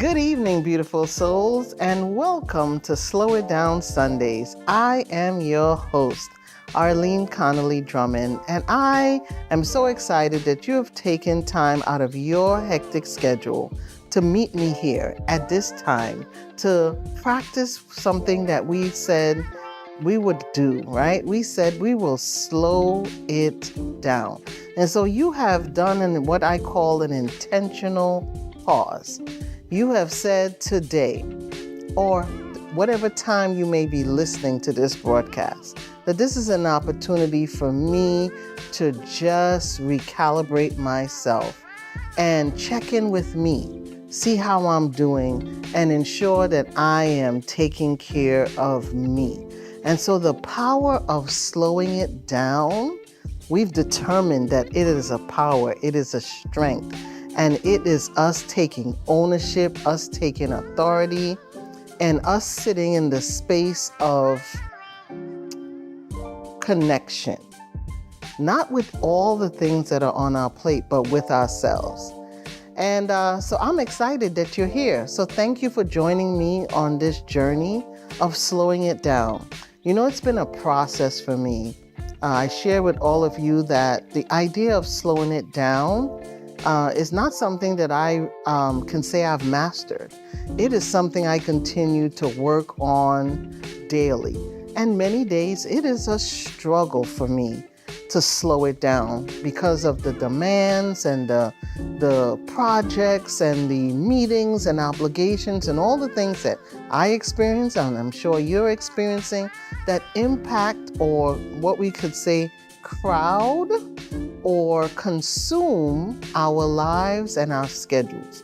Good evening, beautiful souls, and welcome to Slow It Down Sundays. I am your host, Arlene Connelly-Drummond, and I am so excited that you have taken time out of your hectic schedule to meet me here at this time to practice something that we said we would do, right? We said we will slow it down. And so you have done what I call an intentional pause. You have said today, or whatever time you may be listening to this broadcast, that this is an opportunity for me to just recalibrate myself and check in with me, see how I'm doing, and ensure that I am taking care of me. And so the power of slowing it down, we've determined that it is a power, it is a strength. And it is us taking ownership, us taking authority, and us sitting in the space of connection. Not with all the things that are on our plate, but with ourselves. And so I'm excited that you're here. So thank you for joining me on this journey of slowing it down. You know, it's been a process for me. I share with all of you that the idea of slowing it down is not something that I can say I've mastered. It is something I continue to work on daily. And many days it is a struggle for me to slow it down because of the demands and the projects and the meetings and obligations and all the things that I experience, and I'm sure you're experiencing, that impact, or what we could say crowd or consume our lives and our schedules.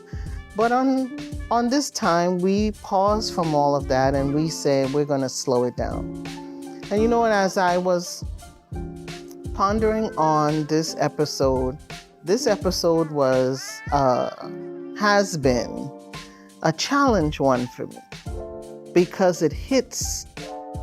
But on this time, we pause from all of that and we say we're going to slow it down. And you know what, as I was pondering on this episode was, has been a challenge one for me because it hits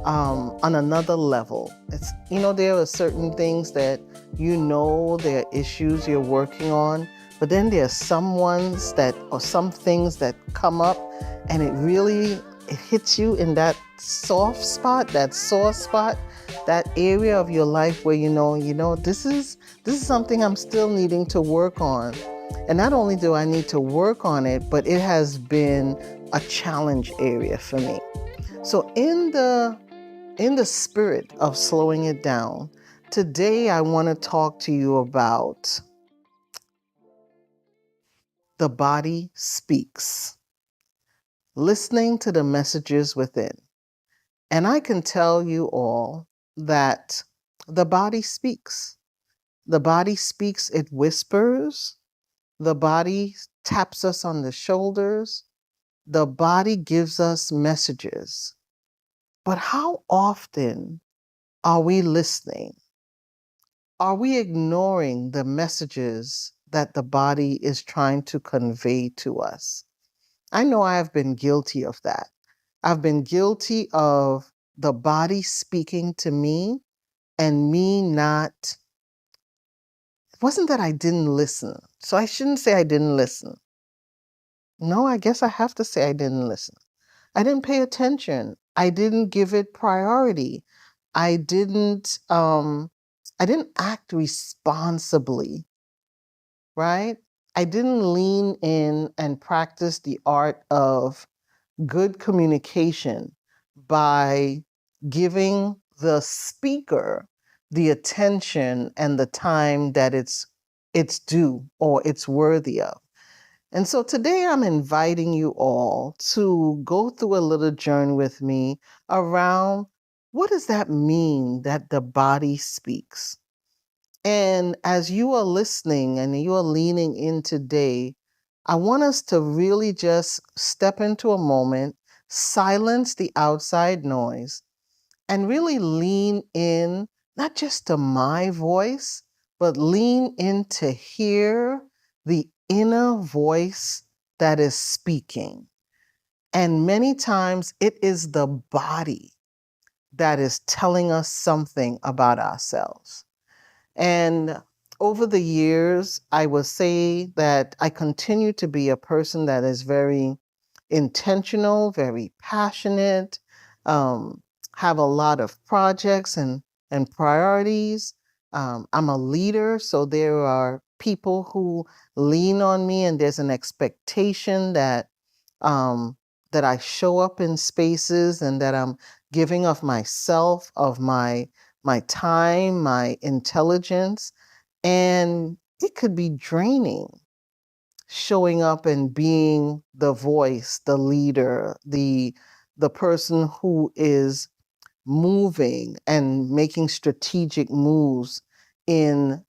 on another level. It's, you know, there are certain things that there are issues you're working on, but then there are some things that come up and it hits you in that soft spot, that sore spot, that area of your life where you know this is something I'm still needing to work on. And not only do I need to work on it, but it has been a challenge area for me. So in the spirit of slowing it down, today I want to talk to you about the body speaks, listening to the messages within. And I can tell you all that the body speaks. The body speaks, it whispers. The body taps us on the shoulders. The body gives us messages. But how often are we listening? Are we ignoring the messages that the body is trying to convey to us? I know I have been guilty of that. I've been guilty of the body speaking to me and me not. It wasn't that I didn't listen. So I shouldn't say I didn't listen. No, I guess I have to say I didn't listen. I didn't pay attention. I didn't give it priority. I didn't act responsibly, right? I didn't lean in and practice the art of good communication by giving the speaker the attention and the time that it's due or it's worthy of. And so today I'm inviting you all to go through a little journey with me around what does that mean that the body speaks? And as you are listening and you are leaning in today, I want us to really just step into a moment, silence the outside noise, and really lean in, not just to my voice, but lean in to hear the inner voice that is speaking. And many times it is the body that is telling us something about ourselves. And over the years, I will say that I continue to be a person that is very intentional, very passionate, um, have a lot of projects and priorities. I'm a leader, so there are people who lean on me, and there's an expectation um, that I show up in spaces and that I'm giving of myself, of my time, my intelligence, and it could be draining showing up and being the voice, the leader, the person who is moving and making strategic moves in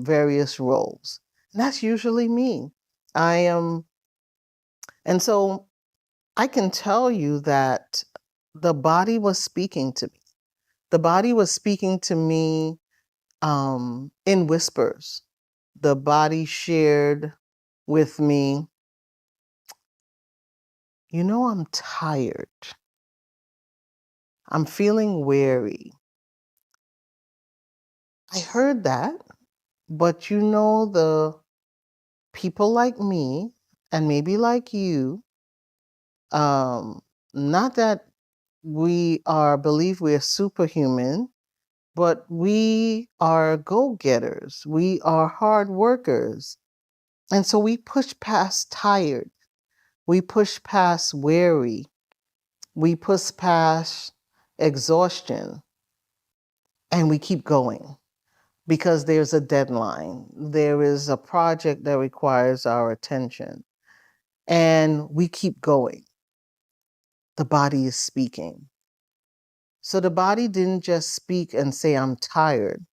various roles. And that's usually me. I am, and so I can tell you that the body was speaking to me. The body was speaking to me in whispers. The body shared with me, I'm tired. I'm feeling weary. I heard that, but the people like me and maybe like you, um, not that believe we're superhuman, but we are go-getters. We are hard workers. And so we push past tired. We push past weary. We push past exhaustion, and we keep going because there's a deadline. There is a project that requires our attention, and we keep going. The body is speaking. So the body didn't just speak and say, I'm tired.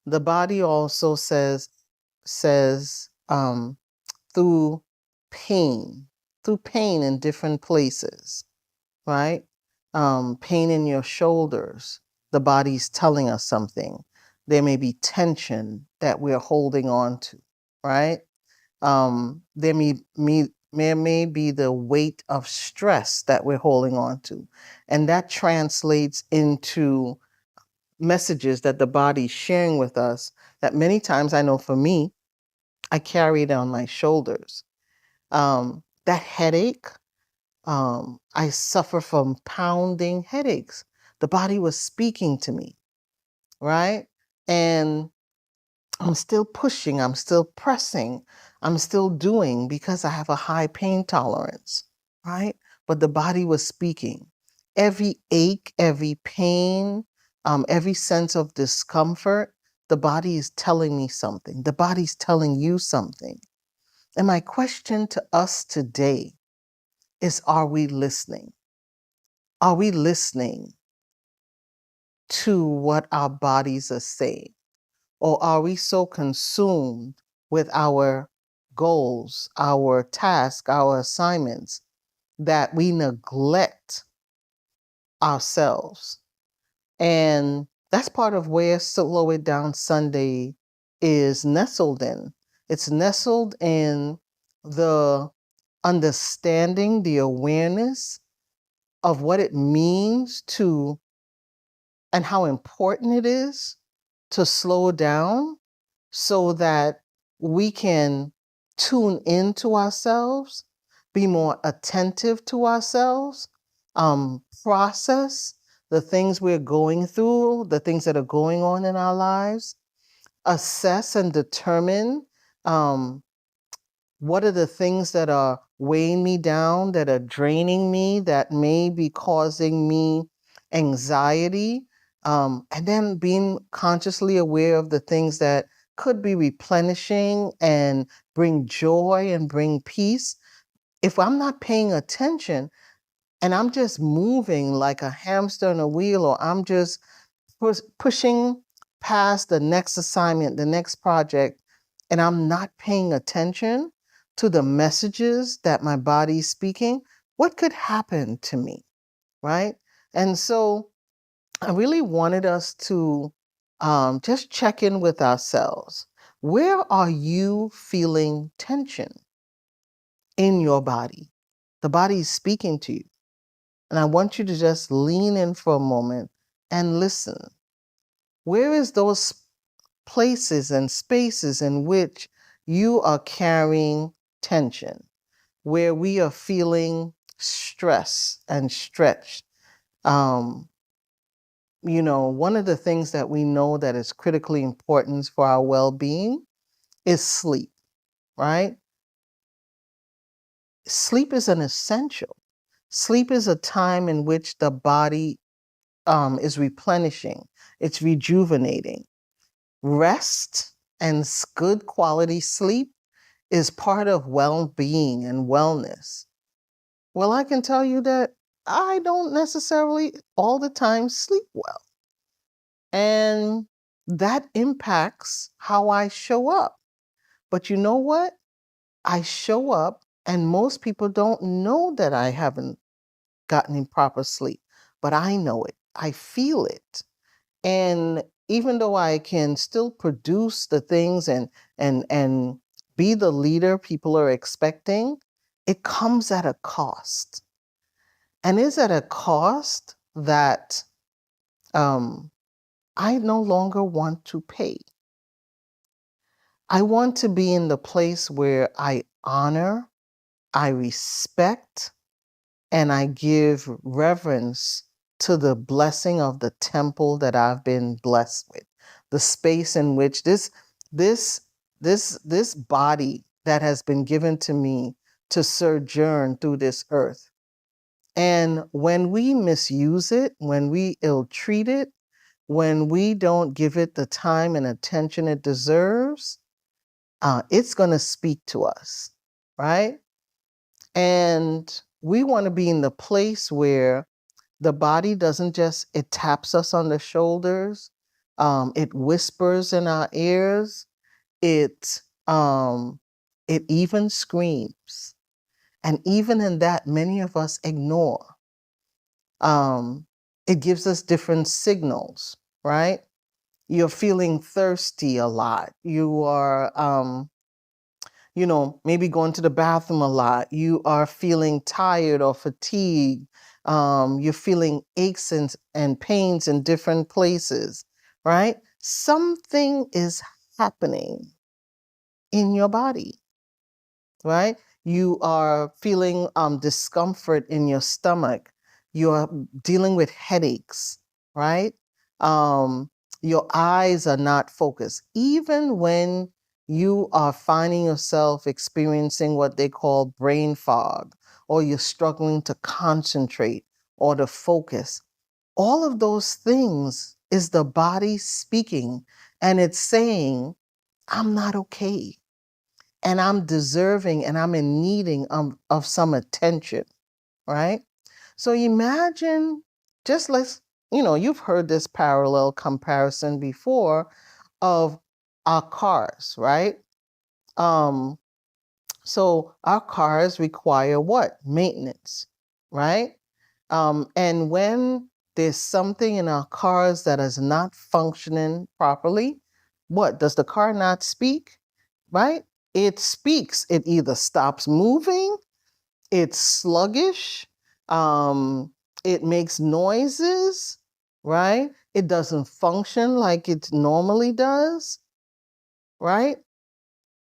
The body also says through pain, through pain in different places, right? Pain in your shoulders. The body's telling us something. There may be tension that we're holding on to, right? There may be the weight of stress that we're holding on to. And that translates into messages that the body's sharing with us that many times, I know for me, I carry it on my shoulders. That headache, I suffer from pounding headaches. The body was speaking to me, right? And I'm still pushing, I'm still pressing, I'm still doing because I have a high pain tolerance, right? But the body was speaking. Every ache, every pain, every sense of discomfort, the body is telling me something. The body's telling you something. And my question to us today is, are we listening? Are we listening to what our bodies are saying? Or are we so consumed with our goals, our tasks, our assignments that we neglect ourselves? And that's part of where Slow It Down Sunday is nestled in. It's nestled in the understanding, the awareness of what it means to, and how important it is to slow down so that we can tune into ourselves, be more attentive to ourselves, process the things we're going through, the things that are going on in our lives, assess and determine what are the things that are weighing me down, that are draining me, that may be causing me anxiety, and then being consciously aware of the things that could be replenishing and bring joy and bring peace. If I'm not paying attention and I'm just moving like a hamster on a wheel, or I'm just pushing past the next assignment, the next project, and I'm not paying attention to the messages that my body's speaking, what could happen to me, right? And so I really wanted us to just check in with ourselves. Where are you feeling tension in your body? The body is speaking to you. And I want you to just lean in for a moment and listen. Where is those places and spaces in which you are carrying tension? where we are feeling stress and stretched. One of the things that we know that is critically important for our well-being is sleep, right? Sleep is an essential. Sleep is a time in which the body is replenishing, it's rejuvenating. Rest and good quality sleep is part of well-being and wellness. Well, I can tell you that I don't necessarily all the time sleep well. And that impacts how I show up. But you know what? I show up, and most people don't know that I haven't gotten in proper sleep, but I know it. I feel it. And even though I can still produce the things and be the leader people are expecting, it comes at a cost. And is at a cost that I no longer want to pay. I want to be in the place where I honor, I respect, and I give reverence to the blessing of the temple that I've been blessed with, the space in which this body that has been given to me to sojourn through this earth. And when we misuse it, when we ill-treat it, when we don't give it the time and attention it deserves, it's going to speak to us, right? And we want to be in the place where the body doesn't just, it taps us on the shoulders, it whispers in our ears, it even screams. And even in that, many of us ignore. It gives us different signals, right? You're feeling thirsty a lot. You are, maybe going to the bathroom a lot. You are feeling tired or fatigued. You're feeling aches and pains in different places, right? Something is happening in your body, right? You are feeling discomfort in your stomach. You're dealing with headaches, right? Your eyes are not focused. Even when you are finding yourself experiencing what they call brain fog, or you're struggling to concentrate or to focus, all of those things is the body speaking, and it's saying, I'm not okay. And I'm deserving and I'm in needing of some attention, right? So imagine, you've heard this parallel comparison before of our cars, right? So our cars require what? Maintenance, right? And when there's something in our cars that is not functioning properly, what? Does the car not speak? Right? It speaks. It either stops moving, it's sluggish, it makes noises, right? It doesn't function like it normally does, right?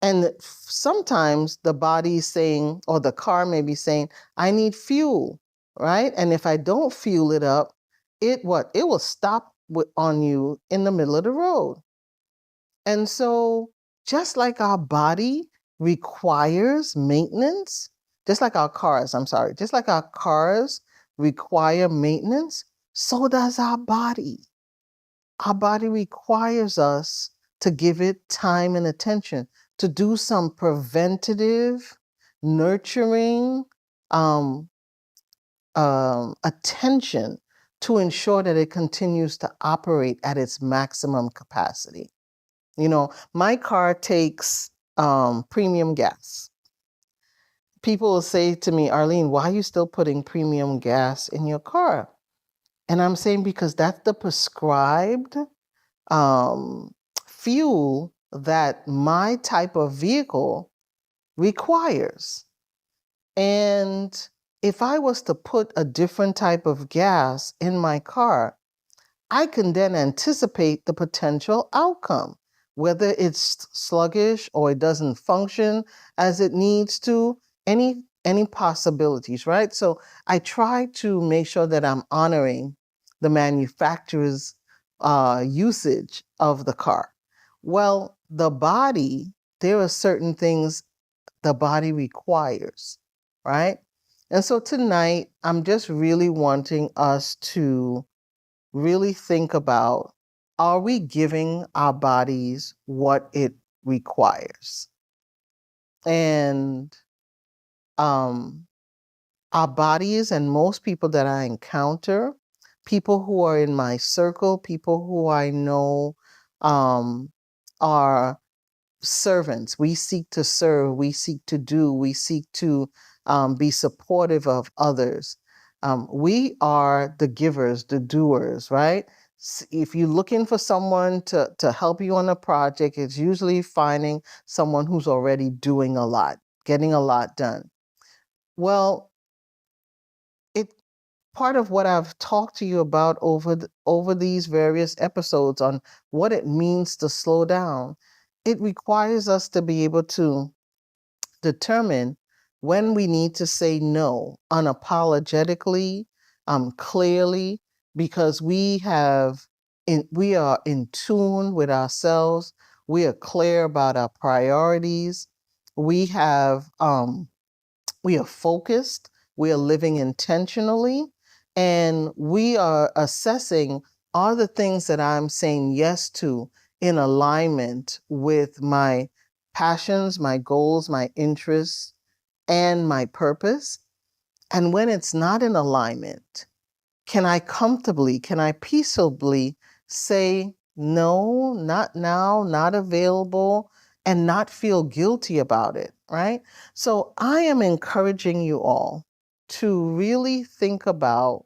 And sometimes the body is saying, or the car may be saying, I need fuel, right? And if I don't fuel it up, it will stop on you in the middle of the road. And so just like our body requires maintenance, just like our cars, just like our cars require maintenance, so does our body. Our body requires us to give it time and attention, to do some preventative, nurturing attention to ensure that it continues to operate at its maximum capacity. My car takes premium gas. People will say to me, Arlene, why are you still putting premium gas in your car? And I'm saying because that's the prescribed fuel that my type of vehicle requires. And if I was to put a different type of gas in my car, I can then anticipate the potential outcome, whether it's sluggish or it doesn't function as it needs to. any possibilities, right? So I try to make sure that I'm honoring the manufacturer's usage of the car. Well, the body, there are certain things the body requires, right? And so tonight, I'm just really wanting us to really think about, are we giving our bodies what it requires? And um, our bodies, and most people that I encounter, people who are in my circle, people who I know um, are servants. We seek to serve, we seek to do, we seek to be supportive of others. We are the givers, the doers, right? If you're looking for someone to help you on a project, it's usually finding someone who's already doing a lot, getting a lot done. Well, it part of what I've talked to you about over these various episodes on what it means to slow down. It requires us to be able to determine when we need to say no unapologetically, clearly, because we are in tune with ourselves. We are clear about our priorities. We have we are focused, we are living intentionally, and we are assessing, are the things that I'm saying yes to in alignment with my passions, my goals, my interests, and my purpose? And when it's not in alignment, can I peaceably say, no, not now, not available, and not feel guilty about it, right? So I am encouraging you all to really think about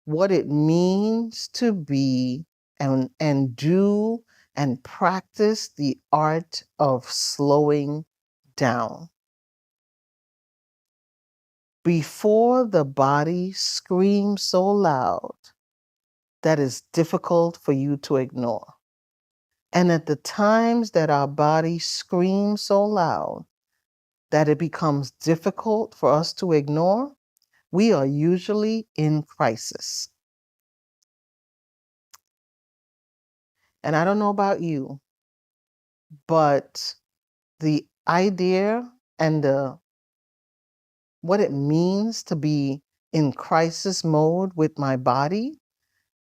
what it means to be and do and practice the art of slowing down before the body screams so loud that is difficult for you to ignore. And at the times that our body screams so loud that it becomes difficult for us to ignore, we are usually in crisis. And I don't know about you, but the idea and what it means to be in crisis mode with my body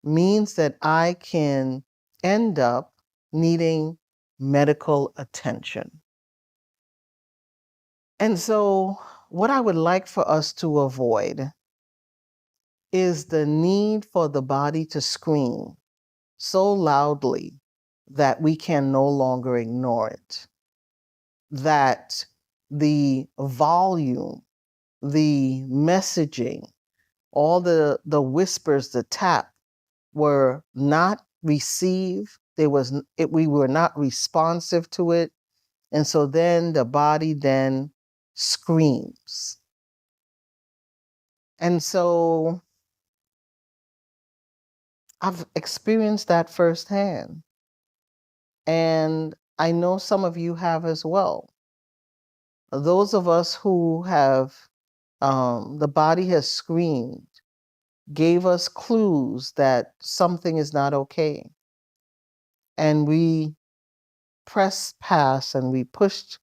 means that I can end up needing medical attention. And so, what I would like for us to avoid is the need for the body to scream so loudly that we can no longer ignore it, that the volume, the messaging, all the whispers, the tap were not received. We were not responsive to it. And so then the body then screams. And so I've experienced that firsthand. And I know some of you have as well. Those of us who have, the body has screamed, gave us clues that something is not okay. And we pressed past and we pushed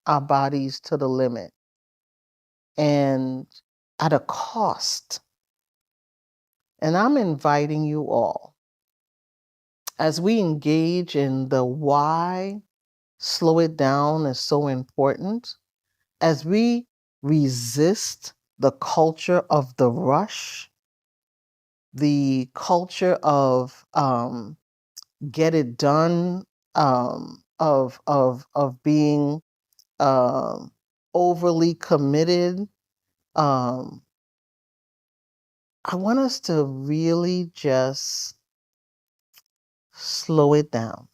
our bodies to the limit and at a cost. And I'm inviting you all, as we engage in the why slow it down is so important, as we resist the culture of the rush, the culture of get it done, of being overly committed. Um, I want us to really just slow it down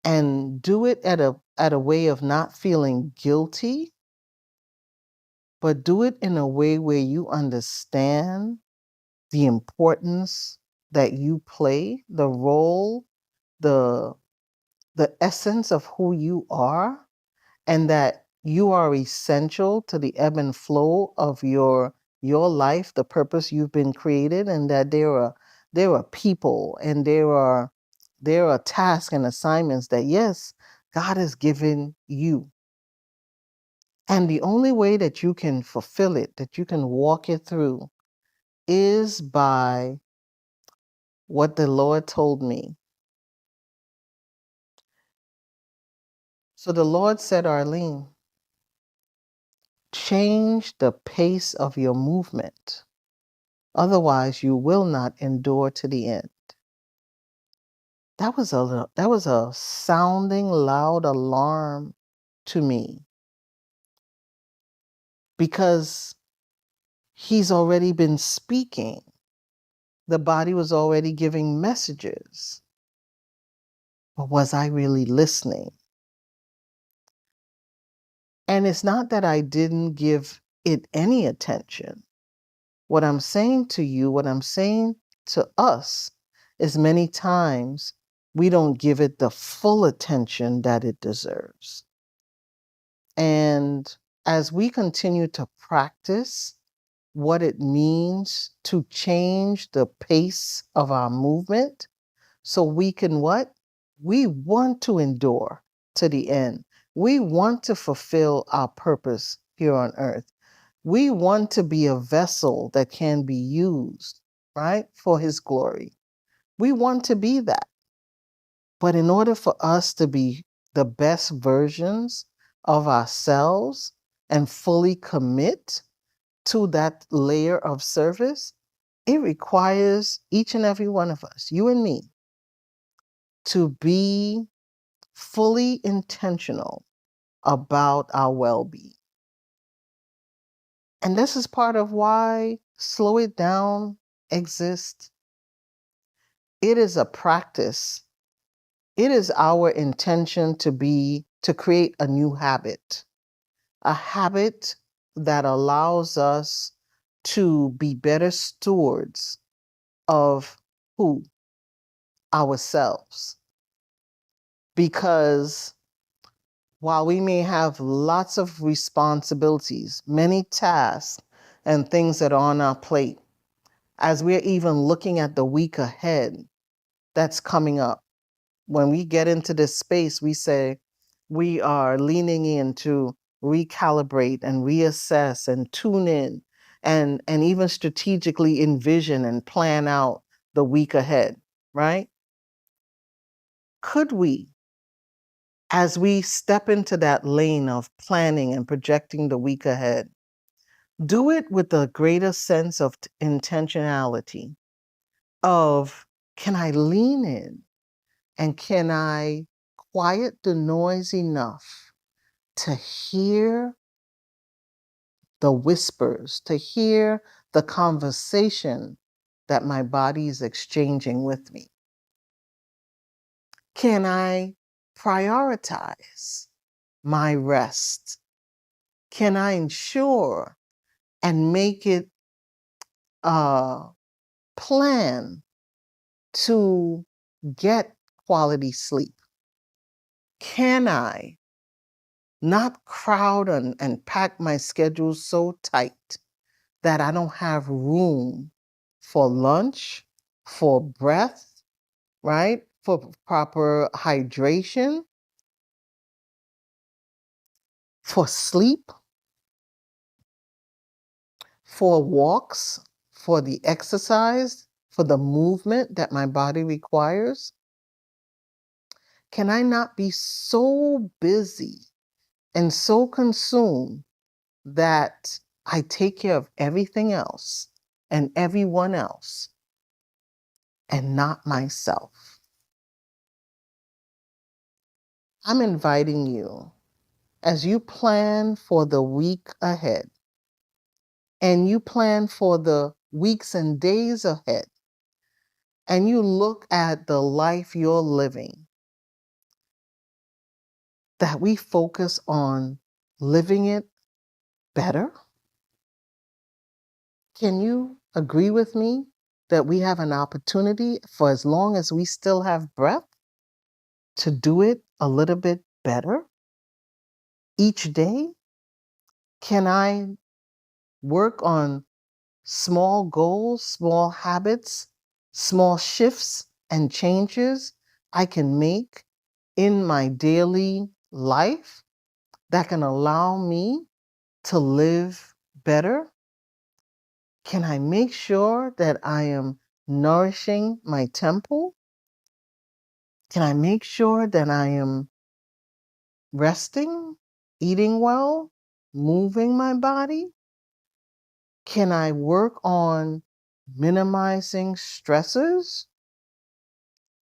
and do it at a way of not feeling guilty, but do it in a way where you understand the importance that you play, the role, the the essence of who you are, and that You are essential to the ebb and flow of your life, the purpose you've been created, and that there are people and there are tasks and assignments that yes, God has given you. And the only way that you can fulfill it, that you can walk it through, is by what the Lord told me. So the Lord said, Arlene, change the pace of your movement. Otherwise, you will not endure to the end. That was a sounding loud alarm to me, because he's already been speaking. The body was already giving messages. But was I really listening? And it's not that I didn't give it any attention. What I'm saying to you, what I'm saying to us, is many times we don't give it the full attention that it deserves. And as we continue to practice what it means to change the pace of our movement, so we can what? We want to endure to the end. We want to fulfill our purpose here on earth. We want to be a vessel that can be used, right, for His glory. We want to be that. But in order for us to be the best versions of ourselves and fully commit to that layer of service, it requires each and every one of us, you and me, to be fully intentional about our well-being. And this is part of why Slow It Down exists. It is a practice. It is our intention to create a new habit, a habit that allows us to be better stewards of who? Ourselves. Because while we may have lots of responsibilities, many tasks and things that are on our plate, as we're even looking at the week ahead that's coming up, when we get into this space, we say we are leaning in to recalibrate and reassess and tune in and even strategically envision and plan out the week ahead, right? Could we, as we step into that lane of planning and projecting the week ahead, do it with a greater sense of intentionality of, can I lean in and can I quiet the noise enough to hear the whispers, to hear the conversation that my body is exchanging with me? Can I prioritize my rest? Can I ensure and make it a plan to get quality sleep? Can I not crowd and pack my schedule so tight that I don't have room for lunch, for breath, right? For proper hydration, for sleep, for walks, for the exercise, for the movement that my body requires? Can I not be so busy and so consumed that I take care of everything else and everyone else and not myself? I'm inviting you, as you plan for the week ahead and you plan for the weeks and days ahead, and you look at the life you're living, that we focus on living it better. Can you agree with me that we have an opportunity, for as long as we still have breath, to do it a little bit better? each day? Can I work on small goals, small habits, small shifts and changes I can make in my daily life that can allow me to live better? Can I make sure that I am nourishing my temple? Can I make sure that I am resting, eating well, moving my body? Can I work on minimizing stressors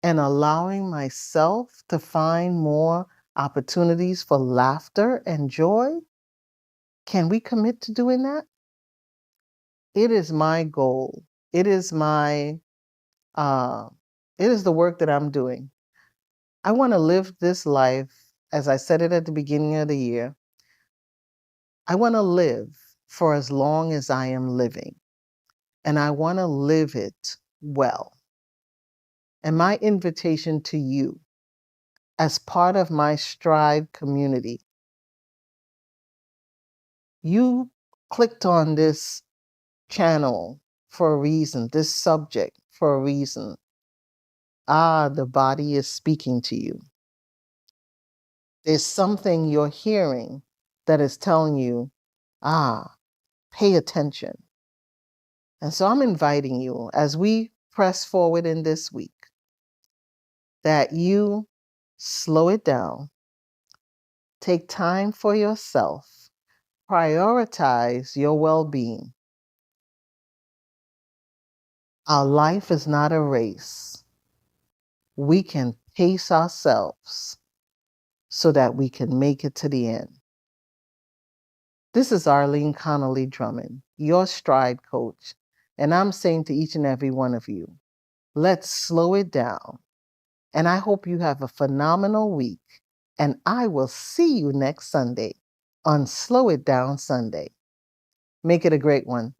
and allowing myself to find more opportunities for laughter and joy? Can we commit to doing that? It is my goal. It is my uh, it is the work that I'm doing. I want to live this life, as I said it at the beginning of the year. I want to live for as long as I am living, and I want to live it well. And my invitation to you, as part of my Stride community, you clicked on this channel for a reason, this subject for a reason. The body is speaking to you. There's something you're hearing that is telling you, pay attention. And so I'm inviting you as we press forward in this week that you slow it down, take time for yourself, prioritize your well being. Our life is not a race. We can pace ourselves so that we can make it to the end. This is Arlene Connelly-Drummond, your Stride coach, and I'm saying to each and every one of you, let's slow it down. And I hope you have a phenomenal week. And I will see you next Sunday on Slow It Down Sunday. Make it a great one.